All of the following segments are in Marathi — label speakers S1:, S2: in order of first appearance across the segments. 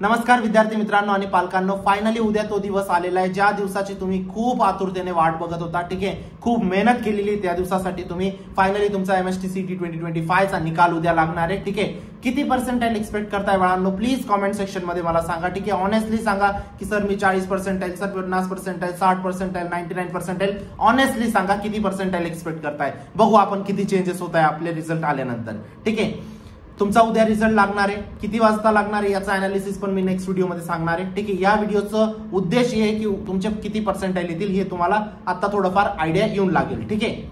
S1: नमस्कार विद्यार्थी मित्रांनो आणि पालकांनो, फायनली उद्या तो दिवस आलेला आहे ज्या दिवसाची तुम्ही खूप आतुरतेने वाट बघत होता. ठीक आहे, खूप मेहनत केलेली त्या दिवसासाठी. तुम्ही फायनली तुमचा MSTCET 2025 चा निकाल उद्या लागणार आहे. ठीक आहे, किती पर्सेंटाइल एक्सपेक्ट करताय बाळांनो? प्लीज कमेंट सेक्शन मध्ये मला सांगा. ठीक आहे, ऑनेस्टली सांगा की सर मी 40 percentile, sir 50 percentile, 60 percentile, 99 percentile. Honestly सांगा किती पर्सेंटाइल एक्सपेक्ट करताय. बघू आपण किती चेंजेस होत आहे आपले रिझल्ट आल्यानंतर. ठीक आहे, तुमचा उद्या रिझल्ट लागणार आहे, किती वाजता लागणार आहे याचा अनालिसिस पण मी नेक्स्ट व्हिडिओ मध्ये सांगणार आहे. ठीक आहे, या व्हिडिओचं उद्देश हे आहे की तुमचे किती पर्सेंटाइल येतील हे तुम्हाला आता थोडंफार आयडिया येऊन लागेल. ठीक आहे,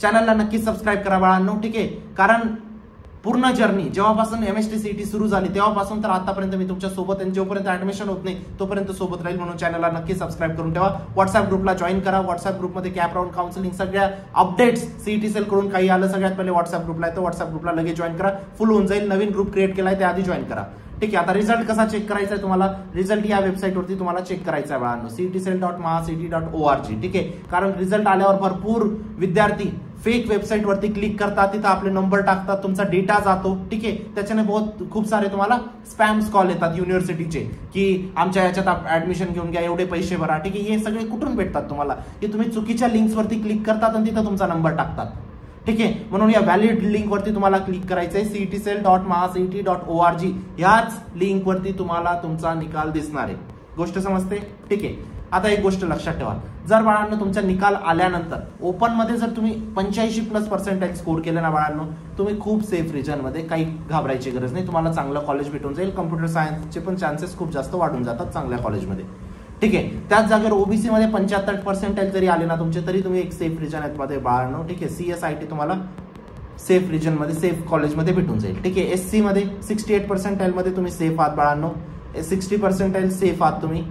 S1: चॅनलला नक्की सबस्क्राईब करा बाळांनो. ठीक आहे, कारण पूर्ण जर्नी जेव्हापासून MSTCET सुरू झाली तेव्हापासून तर आतापर्यंत मी तुमच्या सोबत आणि जोपर्यंत ऍडमिशन होत नाही तोपर्यंत सोबत राहील. म्हणून चॅनलला नक्की सबस्क्राईब करून ठेवा. व्हॉट्सअप ग्रुपला जॉईन करा. व्हॉट्सअप ग्रुपमध्ये कॅप राऊंड काउन्सिलिंग सगळ्या अपडेट्स CET सेल कडून काही आलं सगळ्यात पहिले व्हॉट्सअप ग्रुपला आहे, तर व्हॉट्सअप ग्रुपला लगेच जॉईन करा. फुल होऊन जाईल. नवीन ग्रुप क्रिएट केलाय त्या आधी जॉईन करा. ठीक आहे, आता रिझल्ट कसा चेक करायचा आहे तुम्हाला? रिझल्ट या वेबसाईटवरती तुम्हाला चेक करायचा आहे बाळांनो, cetcell.mahacet.org. ठीक आहे, कारण रिझल्ट आल्यावर भरपूर विद्यार्थी फेक वेबसाईट वरती क्लिक करतात, तिथं आपले नंबर टाकतात, तुमचा डेटा जातो. ठीक आहे, त्याच्याने खूप सारे तुम्हाला स्पॅम्स कॉल येतात युनिव्हर्सिटीचे की आमच्या याच्यात ऍडमिशन घेऊन घ्या, एवढे पैसे भरा. ठीक आहे, हे सगळे कुठून भेटतात तुम्हाला? की तुम्ही चुकीच्या लिंक्स वरती क्लिक करतात आणि तिथं तुमचा नंबर टाकतात. ठीक आहे, म्हणून या व्हॅलिड लिंक वरती तुम्हाला क्लिक करायचंय. cetcell.mahacet.org ह्याच लिंक वरती तुम्हाला तुमचा निकाल दिसणार आहे. गोष्ट समजते? ठीक आहे, आता एक गोष्ट लक्षात ठेवा, जर बाळांनो तुमचा निकाल आल्यानंतर ओपन मध्ये जर तुम्ही 85+ पर्सेंटाइल स्कोर केलं ना बाळांनो, तुम्ही खूप सेफ रिजन मध्ये, काही घाबरायची गरज नाही. तुम्हाला चांगलं कॉलेज भेटून जाईल. कम्प्युटर सायन्सचे पण चान्सेस खूप जास्त वाढून जातात चांगल्या कॉलेजमध्ये. ठीक आहे, त्याच जागेवर ओबीसी मध्ये 75 पर्सेंटाइल जरी आले ना तुमचे, तरी तुम्ही एक सेफ रिजन मध्ये बाळांनो. ठीक आहे, CSIT तुम्हाला सेफ रिजन मध्ये, सेफ कॉलेजमध्ये भेटून जाईल. ठीक आहे, SC मध्ये 68 पर्सेंटाइल मध्ये तुम्ही सेफ आहात बाळांनो. 60 पर्सेंटाइल सेफ आहात तुम्ही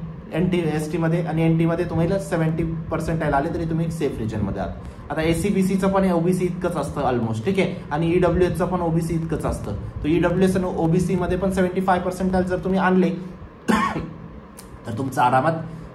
S1: ST मध्ये, आणि NT मध्ये तुम्हाला 70 पर्सेंटाइल आले तरी तुम्ही सेफ रिजन मध्ये आहात. आता SCBCचं पण OBC इतकंच असतं ऑलमोस्ट. ठीक आहे, आणि EWSचं पण OBC इतकंच असतं. तर EWS आणि OBC मध्ये पण 75 पर्सेंटाइल जर तुम्ही आणले तर तुमचं आरामात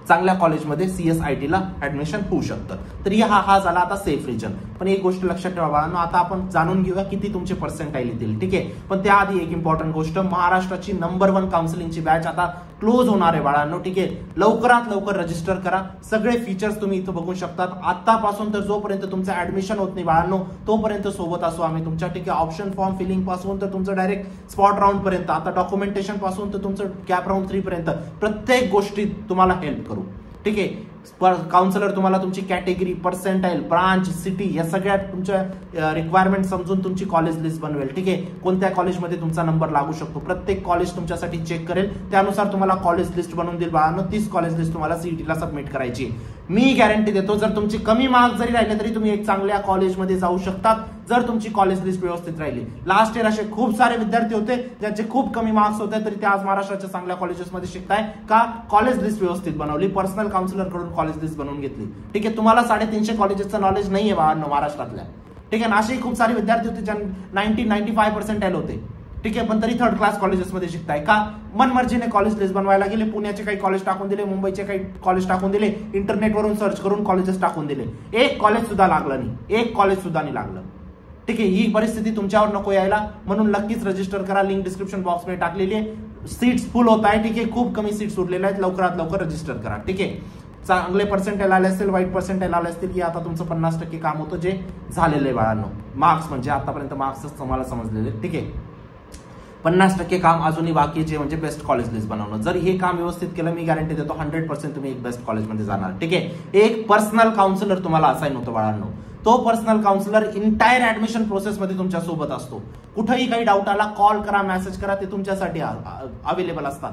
S1: चांगल्या कॉलेजमध्ये CSIT ला ऍडमिशन होऊ शकतं. तर हा झाला आता सेफ रिजन. पण एक गोष्ट लक्षात ठेवा बाळांनो, आता आपण जाणून घेऊया किती तुमचे पर्सेंटाइल येतील. ठीक आहे, पण त्याआधी एक इम्पॉर्टंट गोष्ट, महाराष्ट्राची नंबर 1 काउन्सिलिंगची बॅच आता क्लोज होणार आहे बाळांनो. ठीक आहे, लवकरात लवकर रजिस्टर करा. सगळे फीचर्स तुम्ही इथं बघू शकतात. आतापासून तर जोपर्यंत तुमचं ऍडमिशन होत नाही बाळांनो तोपर्यंत सोबत असू आम्ही तुमच्या. ठीक आहे, ऑप्शन फॉर्म फिलिंग पासून तर तुमचं डायरेक्ट स्पॉट राऊंड पर्यंत, आता डॉक्युमेंटेशन पासून तर तुमचं कॅप राऊंड 3 पर्यंत प्रत्येक गोष्टीत तुम्हाला हेल्प करू. ठीक आहे, काउन्सिलर तुम्हाला तुमची कॅटेगरी, पर्सेंटाइल, ब्रांच, सिटी या सगळ्या तुमच्या रिक्वायरमेंट समजून तुमची कॉलेज लिस्ट बनवेल. ठीक आहे, कोणत्या कॉलेजमध्ये तुमचा नंबर लागू शकतो प्रत्येक कॉलेज तुमच्यासाठी चेक करेल. त्यानुसार तुम्हाला कॉलेज लिस्ट बनवून देईल बाळांनो. 30 कॉलेज लिस्ट तुम्हाला CET ला सबमिट करायची. मी गॅरंटी देतो, जर तुमची कमी मार्क्स जरी राहिले तरी तुम्ही एक चांगल्या कॉलेजमध्ये जाऊ शकतात जर तुमची कॉलेज लिस्ट व्यवस्थित राहिली. लास्ट इयर असे खूप सारे विद्यार्थी होते ज्यांचे खूप कमी मार्क्स होते तरी ते आज महाराष्ट्राच्या चांगल्या कॉलेजेसमध्ये शिकताय. का? कॉलेज लिस्ट व्यवस्थित बनवली, पर्सनल काउन्सिलर कडून कॉलेज लिस्ट बनवून घेतली. ठीक आहे, तुम्हाला 350 कॉलेजेसचं नॉलेज नाहीये बाळांनो महाराष्ट्रातल्या. ठीक आहे, असेही खूप सारे विद्यार्थी होते ज्यांना 95 पर्सेंटाइल होते. ठीक आहे, पण तरी 3rd क्लास कॉलेजेसमध्ये शिकताय. का? मनमर्जीने कॉलेज लिस्ट बनवायला गेले, पुण्याचे काही कॉलेज टाकून दिले, मुंबईचे काही कॉलेज टाकून दिले, इंटरनेटवरून सर्च करून कॉलेजेस टाकून दिले. एक कॉलेज सुद्धा लागलं नाही, एक कॉलेज सुद्धा नाही लागलं. ठीक आहे, ही परिस्थिती तुमच्यावर नको यायला, म्हणून नक्कीच रजिस्टर करा. लिंक डिस्क्रिप्शन बॉक्स मध्ये टाकलेली आहे. सीट्स फुल होत आहे. ठीक आहे, खूप कमी सीट्स उरलेल्या आहेत. लवकरात लवकर रजिस्टर करा. ठीक आहे, चांगले पर्सेंटाइल आले असतील, वाईट पर्सेंटाइल आले असतील की आता तुमचं 50% काम होतं जे झालेलं आहे बाळांनो. मार्क्स म्हणजे आतापर्यंत मार्क्सच तुम्हाला समजलेले. ठीक आहे, 50% काम अजूनही बाकी जे म्हणजे बेस्ट कॉलेज लिस्ट बनवणं. जर हे काम व्यवस्थित केलं मी गॅरंटी देतो 100% तुम्ही एक बेस्ट कॉलेजमध्ये जाणार. ठीक आहे, एक पर्सनल काउन्सिलर तुम्हाला असाइन होतो बाळांनो. तो पर्सनल काउन्सिलर इंटायर ऍडमिशन प्रोसेसमध्ये तुमच्या सोबत असतो. कुठेही काही डाऊट आला कॉल करा, मेसेज करा, ते तुमच्यासाठी अवेलेबल असतात.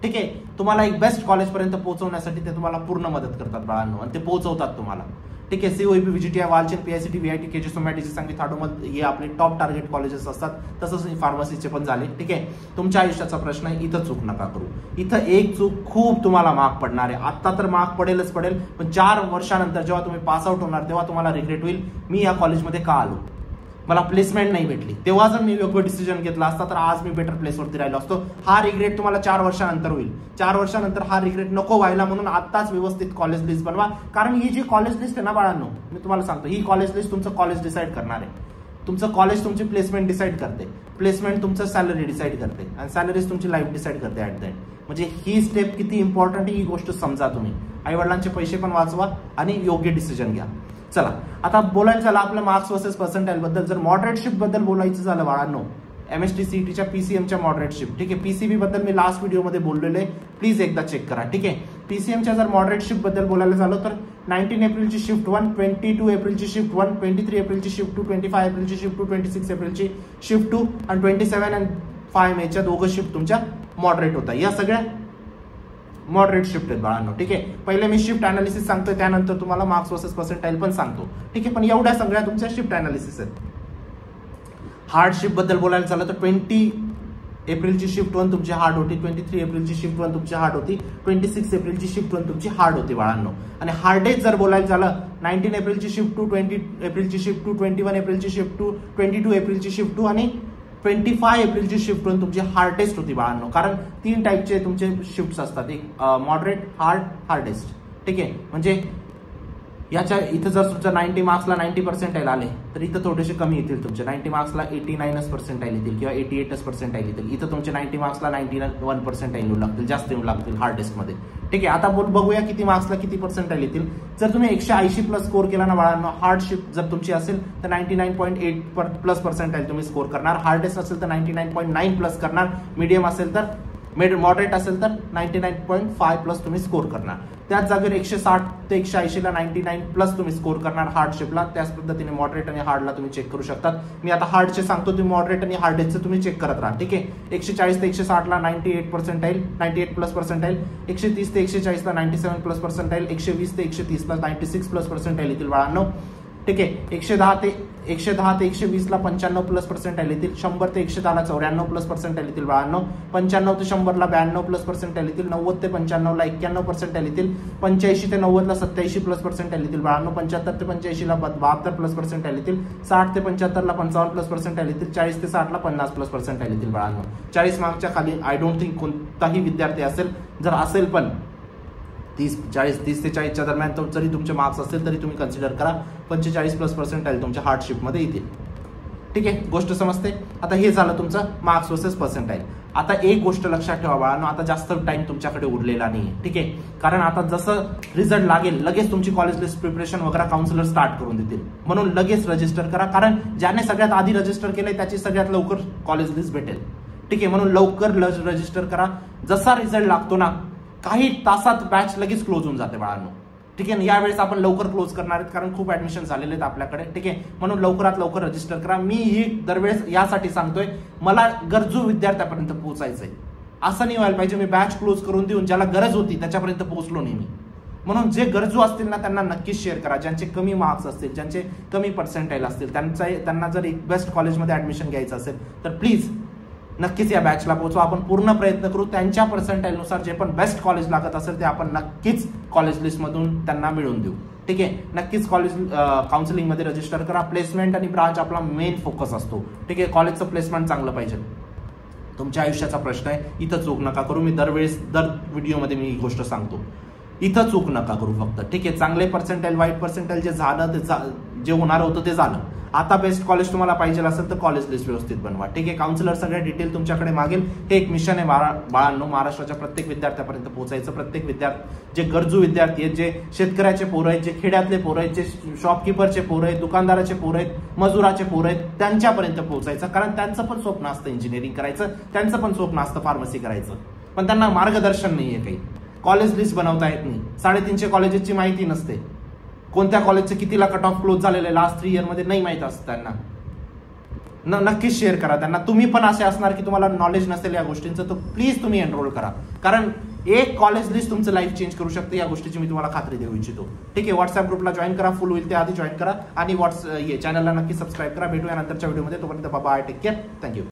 S1: ठीक आहे, तुम्हाला एक बेस्ट कॉलेज पर्यंत पोहोचवण्यासाठी ते तुम्हाला पूर्ण मदत करतात बाळांनो, आणि ते पोहोचवतात तुम्हाला. ठीक आहे, COEP, VGTI, Walchand, PICT, VIT, KG, somatic, संगीत, हाडोमत हे आपले टॉप टार्गेट कॉलेजेस असतात. तसंच फार्मसीचे पण झाले. ठीक आहे, तुमच्या आयुष्याचा प्रश्न आहे, इथं चूक नका करू. इथं एक चूक खूप तुम्हाला मार्क पडणार आहे. आता तर मार्क पडेलच पडेल, पण 4 वर्षानंतर जेव्हा तुम्ही पास आउट होणार तेव्हा तुम्हाला रिग्रेट होईल, मी या कॉलेजमध्ये का आलो, मला प्लेसमेंट नाही भेटली. तेव्हा जर मी योग्य डिसिजन घेतला असता तर आज मी बेटर प्लेसवरती राहिलो असतो. हा रिग्रेट तुम्हाला 4 वर्षानंतर होईल. 4 वर्षानंतर हा रिग्रेट नको व्हायला म्हणून आताच व्यवस्थित कॉलेज लिस्ट बनवा. कारण ही जी कॉलेज लिस्ट आहे ना बाळांनो, मी तुम्हाला सांगतो, ही कॉलेज लिस्ट तुमचं कॉलेज डिसाईड करणार आहे. तुमचं कॉलेज तुमची प्लेसमेंट डिसाईड करते, प्लेसमेंट तुमचं सॅलरी डिसाईड करते आणि सॅलरीज तुमची लाईफ डिसाईड करते ऍट द एंड. म्हणजे ही स्टेप किती इम्पॉर्टंट ही गोष्ट समजा तुम्ही. आई वडिलांचे पैसे पण वाचवा आणि योग्य डिसिजन घ्या. चला आता बोलायचं झालं आपलं मार्क्स वर्सेस पर्सेंटाईल बद्दल. जर मॉडरेटशिप बद्दल बोलायचं झालं बाळांनो, MST CETच्या PCMच्या मॉडरेटशिप, ठीक आहे. PCB बद्दल मी लास्ट व्हिडिओमध्ये बोललेलो आहे, प्लीज एकदा चेक करा, ठीक आहे. PCMच्या जर मॉडरेटशिप बद्दल बोलायला झालं तर 19 एप्रिलची शिफ्ट 1, 22 एप्रिलची शिफ्ट 1, 23 एप्रिलची शिफ्ट 2, 25 एप्रिलची शिफ्ट 2, 26 एप्रिलची शिफ्ट 2 आणि 27 आणि 5 मेच्या दोघं शिफ्ट तुमच्या मॉडरेट होता. या सगळ्या मॉडरेट शिफ्ट आहेत बाळांनो, ठीक आहे. पहिले मी शिफ्ट अनालिसिस सांगतोय, त्यानंतर तुम्हाला मार्क्स वर्सेस पर्सेंटाईल पण सांगतो, ठीक आहे. पण एवढ्या सगळ्या तुमच्या शिफ्ट अनालिसिस आहेत. हार्ड शिफ्ट बद्दल बोलायला झालं तर 20 एप्रिलची शिफ्ट 1 तुमची हार्ड होती, 23 एप्रिलची शिफ्ट 1 तुमची हार्ड होती, 26 एप्रिलची शिफ्ट 1 तुमची हार्ड होती बाळांनो. आणि हार्डेज जर बोलायला झालं 19 एप्रिलची शिफ्ट 2, 20 एप्रिलची शिफ्ट 2, 21 एप्रिलची शिफ्ट 2, 22 एप्रिलची शिफ्ट 2 आणि 25 एप्रिलची शिफ्ट 1 तुमची हार्डेस्ट होती बाळांनो. कारण 3 टाईपचे तुमचे शिफ्ट असतात, एक मॉडरेट, हार्डेस्ट, ठीक आहे. म्हणजे याच्या इथं जर तुमच्या 90 मार्क्सला 90 पर्सेंटाईल आले तर इथं थोडेसे कमी येतील तुमचे. 90 मार्क्सला 89 पर्सेंटाईल येतील किंवा 88 पर्सेंटाईल येतील. इथं तुमचे 90 मार्क्सला 91 पर्सेंटाईल येऊ लागतील, जास्त येऊ लागतील हार्डेस्ट मध्ये, ठीक आहे. आता बघूया किती मार्क्सला किती पर्सेंटाईल येतील. जर तुम्ही 180 प्लस स्कोर केला ना बाळांनो, हार्ड शिफ्ट जर तुमची असेल तर 99.8 प्लस पर्सेंटाईल तुम्ही स्कोर करणार. हार्डेस्ट असेल तर 99.9 प्लस करणार. मीडियम असेल तर मॉडरेट असेल तर 99.5 प्लस तुम्ही स्कोर करणार. त्याच जागेवर 160 ते 180 ला 99 प्लस तुम्ही स्कोर करणार हार्डशिपला. त्याच पद्धतीने मॉडरेट आणि हार्डला तुम्ही चेक करू शकतात. मी आता हार्डचे सांगतो, तुम्ही मॉडरेट आणि हार्डेजचे तुम्ही चेक करत राहा, ठीक आहे. 140 ते 160 ला 98 पर्सेंटाईल, 98 प्लस पर्सेंटाईल. 130 ते 140 ला 97 प्लस पर्सेंटाईल. 120 ते 130 ला 96 प्लस पर्सेंटाईल येतील बाळांनो, ठीक आहे. 110 ते 120 ला 95 प्लस पर्सेंटाईल येतील. 100 ते 110 ला 94 प्लस पर्सेंटाईल येतील बाळांनो. 95 ते 100 ला 92 प्लस पर्सेंटाईल येतील. 90 ते 95 ला 91 पर्सेंटाईल येतील. 85 ते 90 ला 87 प्लस पर्सेंटाईल येतील बाळांनो. 75 ते 85 ला 72 प्लस पर्सेंटाईल येतील. 60 ते 75 ला 55 प्लस पर्सेंटाईल येतील. 40 ते 60 ला 50 प्लस पर्सेंटाईल येतील बाळांनो. 40 मार्कच्या खाली आय डोंट थिंक कोणताही विद्यार्थी असेल. जर असेल पण 30 ते 40च्या दरम्यान जरी तुमचे मार्क्स असेल तरी तुम्ही कन्सिडर करा 45 प्लस पर्सेंटाईल तुमच्या हार्डशिपमध्ये येतील, ठीक आहे. गोष्ट समजते. आता हे झालं तुमचं मार्क्स वर्सेस पर्सेंटाईल. आता एक गोष्ट लक्षात ठेवा बाळांनो, आता जास्त टाइम तुमच्याकडे उरलेला नाही, ठीक आहे. कारण आता जसं रिझल्ट लागेल लगेच तुमची कॉलेज लिस्ट प्रिपरेशन वगैरे काउन्सिलर स्टार्ट करून देतील. म्हणून लगेच रजिस्टर करा, कारण ज्याने सगळ्यात आधी रजिस्टर केलंय त्याची सगळ्यात लवकर कॉलेज लिस्ट भेटेल, ठीक आहे. म्हणून लवकर रजिस्टर करा. जसा रिझल्ट लागतो ना काही तासात बॅच लगेच क्लोज होऊन जाते बाळांनो, ठीक आहे. यावेळेस आपण लवकर क्लोज करणार आहेत कारण खूप ऍडमिशन झालेले आहेत आपल्याकडे, ठीक आहे. म्हणून लवकरात लवकर रजिस्टर करा. मी ही दरवेळेस यासाठी सांगतोय, मला गरजू विद्यार्थ्यापर्यंत पोहोचायचंय. असं नाही व्हायला पाहिजे मी बॅच क्लोज करून देऊन ज्याला गरज होती त्याच्यापर्यंत पोहोचलो नाही मी. म्हणून जे गरजू असतील ना त्यांना नक्कीच शेअर करा. ज्यांचे कमी मार्क्स असतील, ज्यांचे कमी पर्सेंटाईल असतील, त्यांना जर एक बेस्ट कॉलेजमध्ये ऍडमिशन घ्यायचं असेल तर प्लीज नक्कीच या बॅचला पोहोचवा. आपण पूर्ण प्रयत्न करू त्यांच्या पर्सेंटाईलनुसार जे पण बेस्ट कॉलेज लागत असेल ते आपण नक्कीच कॉलेज लिस्टमधून त्यांना मिळवून देऊ, ठीक आहे. नक्कीच कॉलेज काउन्सिलिंगमध्ये रजिस्टर करा. प्लेसमेंट आणि ब्रांच आपला मेन फोकस असतो, ठीक आहे. कॉलेजचं प्लेसमेंट चांगलं पाहिजे, तुमच्या आयुष्याचा प्रश्न आहे. इथं चूक नका करू. मी दर व्हिडिओमध्ये मी ही गोष्ट सांगतो, इथं चूक नका करू फक्त, ठीक आहे. चांगले पर्सेंटाईल, वाईट पर्सेंटाईल जे झालं ते जे होणार होतं ते झालं. आता बेस्ट कॉलेज तुम्हाला पाहिजे असेल तर कॉलेज लिस्ट व्यवस्थित बनवा, ठीक आहे. काउन्सिलर सगळे डिटेल तुमच्याकडे मागेल. हे एक मिशन आहे बाळांनो, महाराष्ट्राच्या प्रत्येक विद्यार्थ्यापर्यंत पोहोचायचं. प्रत्येक विद्यार्थी, जे गरजू विद्यार्थी आहेत, जे शेतकऱ्याचे पोरं आहेत, जे खेड्यातले पोरं आहेत, जे शॉपकीपरचे पोरं आहेत, दुकानदाराचे पोरं आहेत, मजुराचे पोरं आहेत, त्यांच्यापर्यंत पोहोचायचं. कारण त्यांचं पण स्वप्न असतं इंजिनिअरिंग करायचं, त्यांचं पण स्वप्न असतं फार्मसी करायचं, पण त्यांना मार्गदर्शन नाहीये. काही कॉलेज लिस्ट बनवता येत नाही. 350 कॉलेजेसची माहिती नसते. कोणत्या कॉलेजचे कितीला कट ऑफ क्लोज झालेले लास्ट 3 इयर मध्ये नाही माहित असतं त्यांना. नक्कीच शेअर करा त्यांना. तुम्ही पण असे असणार की तुम्हाला नॉलेज नसेल या गोष्टींचं, तर प्लीज तुम्ही एनरोल करा. कारण एक कॉलेज लिस्ट तुमचं लाईफ चेंज करू शकते, या गोष्टीची मी तुम्हाला खात्री देऊ इच्छितो, ठीक आहे. व्हॉट्सअप ग्रुपला जॉईन करा, फुल होईल त्याआधी जॉईन करा आणि चॅनलला नक्की सबस्क्राईब करा. भेटूया नंतरच्या व्हिडिओमध्ये. तोपर्यंत बाय, टेक केअर, थँक्यू.